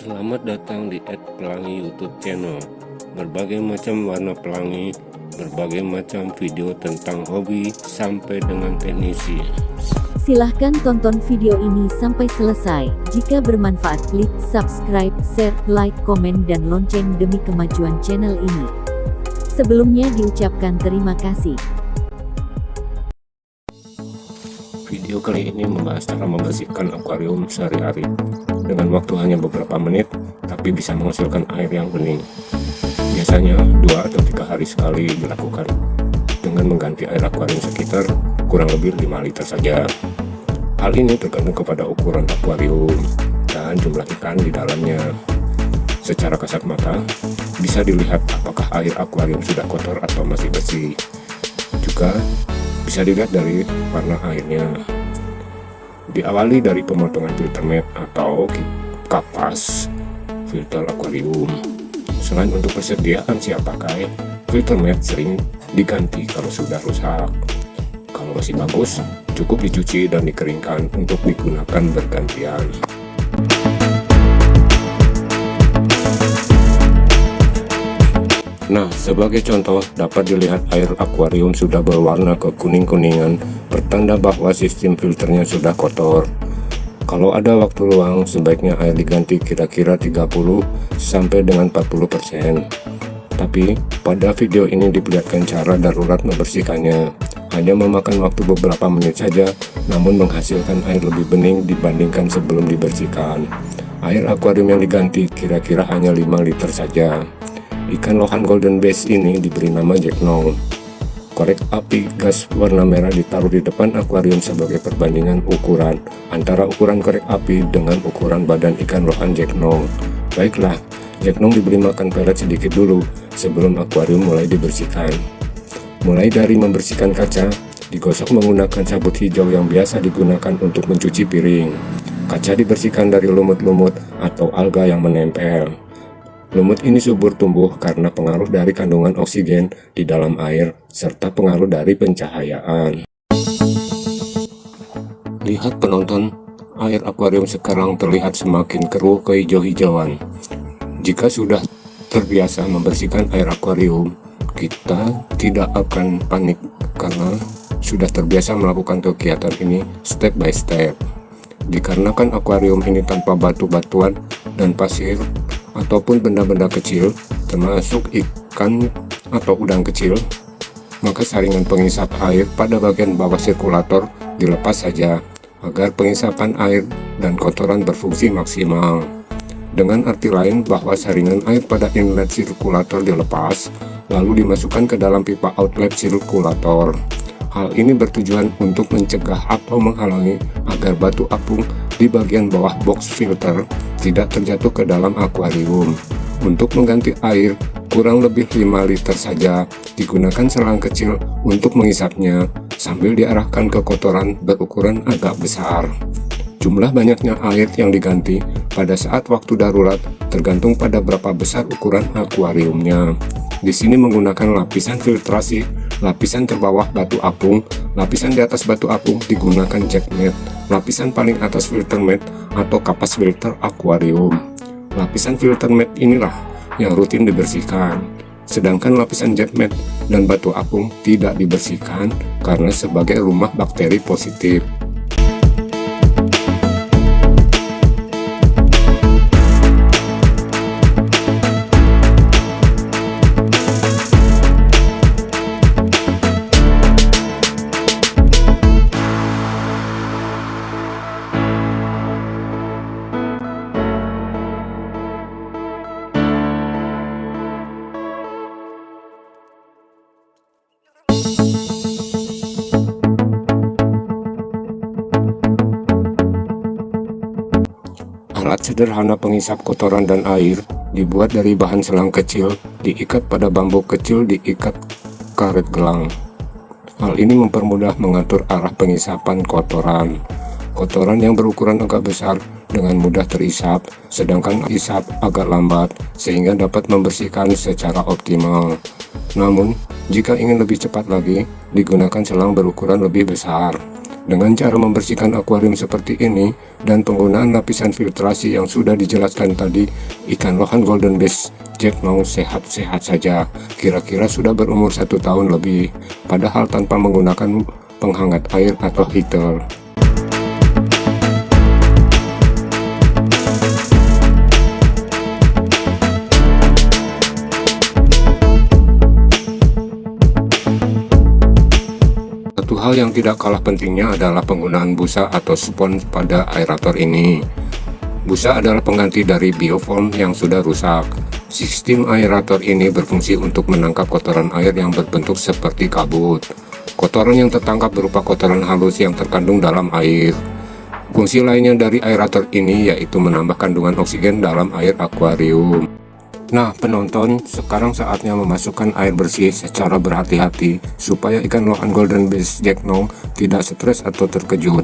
Selamat datang di @pelangi YouTube channel. Berbagai macam warna pelangi, berbagai macam video tentang hobi sampai dengan teknisi. Silahkan tonton video ini sampai selesai. Jika bermanfaat, klik subscribe, share, like, komen, dan lonceng demi kemajuan channel ini. Sebelumnya diucapkan terima kasih. Video kali ini membahas cara membersihkan akuarium sehari-hari dengan waktu hanya beberapa menit, tapi bisa menghasilkan air yang bening. Biasanya 2 atau 3 hari sekali dilakukan dengan mengganti air akuarium sekitar kurang lebih 5 liter saja. Hal ini tergantung kepada ukuran akuarium dan jumlah ikan di dalamnya. Secara kasat mata bisa dilihat apakah air akuarium sudah kotor atau masih bersih. Juga bisa dilihat dari warna airnya. Diawali dari pemotongan filter mat atau kapas filter akuarium. Selain untuk persediaan siap pakai, filter mat sering diganti kalau sudah rusak. Kalau masih bagus, cukup dicuci dan dikeringkan untuk digunakan bergantian. Nah, sebagai contoh, dapat dilihat air akuarium sudah berwarna kekuning-kuningan, pertanda bahwa sistem filternya sudah kotor. Kalau ada waktu luang, sebaiknya air diganti kira-kira 30 sampai dengan 40%. Tapi, pada video ini diperlihatkan cara darurat membersihkannya. Hanya memakan waktu beberapa menit saja, namun menghasilkan air lebih bening dibandingkan sebelum dibersihkan. Air akuarium yang diganti kira-kira hanya 5 liter saja. Ikan lohan golden bass ini diberi nama Jack Nong. Korek api gas warna merah ditaruh di depan akuarium sebagai perbandingan ukuran antara ukuran korek api dengan ukuran badan ikan lohan Jack Nong. Baiklah, Jack Nong diberi makan pelet sedikit dulu sebelum akuarium mulai dibersihkan. Mulai dari membersihkan kaca, digosok menggunakan sabut hijau yang biasa digunakan untuk mencuci piring. Kaca dibersihkan dari lumut-lumut atau alga yang menempel. Lumut ini subur tumbuh karena pengaruh dari kandungan oksigen di dalam air serta pengaruh dari pencahayaan. Lihat penonton, air akuarium sekarang terlihat semakin keruh kehijau-hijauan. Jika sudah terbiasa membersihkan air akuarium, kita tidak akan panik karena sudah terbiasa melakukan kegiatan ini step by step. Dikarenakan akuarium ini tanpa batu-batuan dan pasir ataupun benda-benda kecil, termasuk ikan atau udang kecil, maka saringan pengisap air pada bagian bawah sirkulator dilepas saja agar pengisapan air dan kotoran berfungsi maksimal. Dengan arti lain bahwa saringan air pada inlet sirkulator dilepas, lalu dimasukkan ke dalam pipa outlet sirkulator. Hal ini bertujuan untuk mencegah atau menghalangi agar batu apung di bagian bawah box filter tidak terjatuh ke dalam akuarium. Untuk mengganti air, kurang lebih 5 liter saja, digunakan selang kecil untuk mengisapnya sambil diarahkan ke kotoran berukuran agak besar. Jumlah banyaknya air yang diganti pada saat waktu darurat tergantung pada berapa besar ukuran akuariumnya. Di sini menggunakan lapisan filtrasi, lapisan terbawah batu apung, lapisan di atas batu apung digunakan jack mat, lapisan paling atas filter mat atau kapas filter akuarium. Lapisan filter mat inilah yang rutin dibersihkan, sedangkan lapisan jack mat dan batu apung tidak dibersihkan karena sebagai rumah bakteri positif. Alat sederhana pengisap kotoran dan air dibuat dari bahan selang kecil, diikat pada bambu kecil, diikat karet gelang. Hal ini mempermudah mengatur arah pengisapan kotoran. Kotoran yang berukuran agak besar dengan mudah terisap, sedangkan isap agak lambat sehingga dapat membersihkan secara optimal. Namun, jika ingin lebih cepat lagi, digunakan selang berukuran lebih besar. Dengan cara membersihkan akuarium seperti ini dan penggunaan lapisan filtrasi yang sudah dijelaskan tadi, ikan lohan golden bass Jack Nong sehat-sehat saja. Kira-kira sudah berumur 1 tahun lebih, padahal tanpa menggunakan penghangat air atau heater. Satu hal yang tidak kalah pentingnya adalah penggunaan busa atau spons pada aerator ini. Busa adalah pengganti dari biofoam yang sudah rusak. Sistem aerator ini berfungsi untuk menangkap kotoran air yang berbentuk seperti kabut. Kotoran yang tertangkap berupa kotoran halus yang terkandung dalam air. Fungsi lainnya dari aerator ini yaitu menambah kandungan oksigen dalam air akuarium. Nah penonton, sekarang saatnya memasukkan air bersih secara berhati-hati supaya ikan lohan golden bass Jack Nong tidak stres atau terkejut.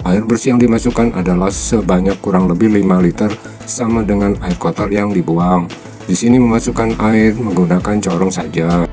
Air bersih yang dimasukkan adalah sebanyak kurang lebih 5 liter sama dengan air kotor yang dibuang. Di sini memasukkan air menggunakan corong saja.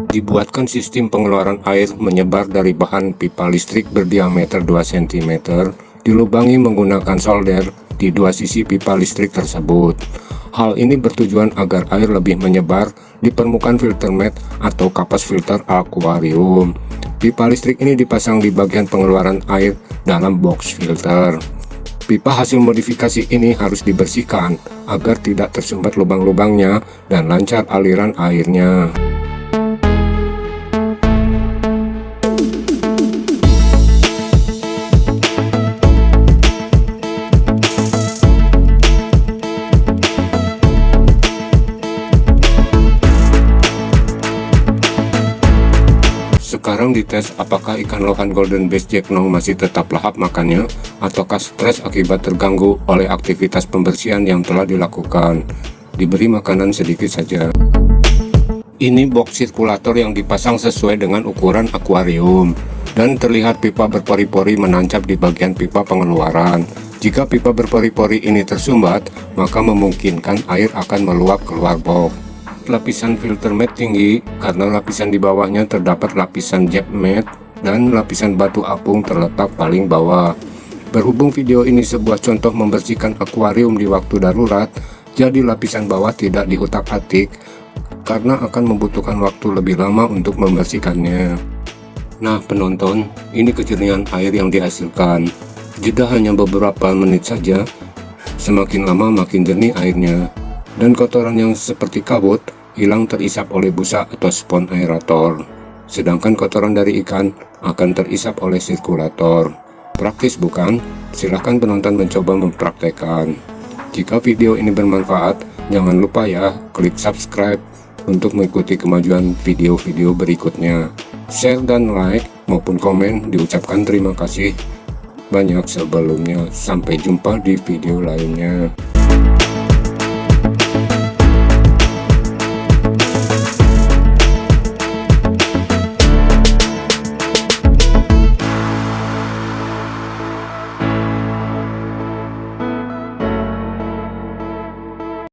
Dibuatkan sistem pengeluaran air menyebar dari bahan pipa listrik berdiameter 2 cm, dilubangi menggunakan solder di 2 sisi pipa listrik tersebut. Hal ini bertujuan agar air lebih menyebar di permukaan filter mat atau kapas filter akuarium. Pipa listrik ini dipasang di bagian pengeluaran air dalam box filter. Pipa hasil modifikasi ini harus dibersihkan agar tidak tersumbat lubang-lubangnya dan lancar aliran airnya. Sekarang dites apakah ikan lohan golden bass Jack Nong masih tetap lahap makannya ataukah stres akibat terganggu oleh aktivitas pembersihan yang telah dilakukan. Diberi makanan sedikit saja. Ini box sirkulator yang dipasang sesuai dengan ukuran akuarium dan terlihat pipa berpori-pori menancap di bagian pipa pengeluaran. Jika pipa berpori-pori ini tersumbat, maka memungkinkan air akan meluap keluar box. Lapisan filter mat tinggi karena lapisan di bawahnya terdapat lapisan jet mat dan lapisan batu apung terletak paling bawah. Berhubung video ini sebuah contoh membersihkan akuarium di waktu darurat, jadi lapisan bawah tidak diutak-atik karena akan membutuhkan waktu lebih lama untuk membersihkannya. Nah penonton, ini kejernihan air yang dihasilkan. Jeda hanya beberapa menit saja, semakin lama makin jernih airnya. Dan kotoran yang seperti kabut hilang terisap oleh busa atau spons aerator. Sedangkan kotoran dari ikan akan terisap oleh sirkulator. Praktis bukan? Silahkan penonton mencoba mempraktekkan. Jika video ini bermanfaat, jangan lupa ya klik subscribe untuk mengikuti kemajuan video-video berikutnya. Share dan like maupun komen diucapkan terima kasih banyak sebelumnya. Sampai jumpa di video lainnya.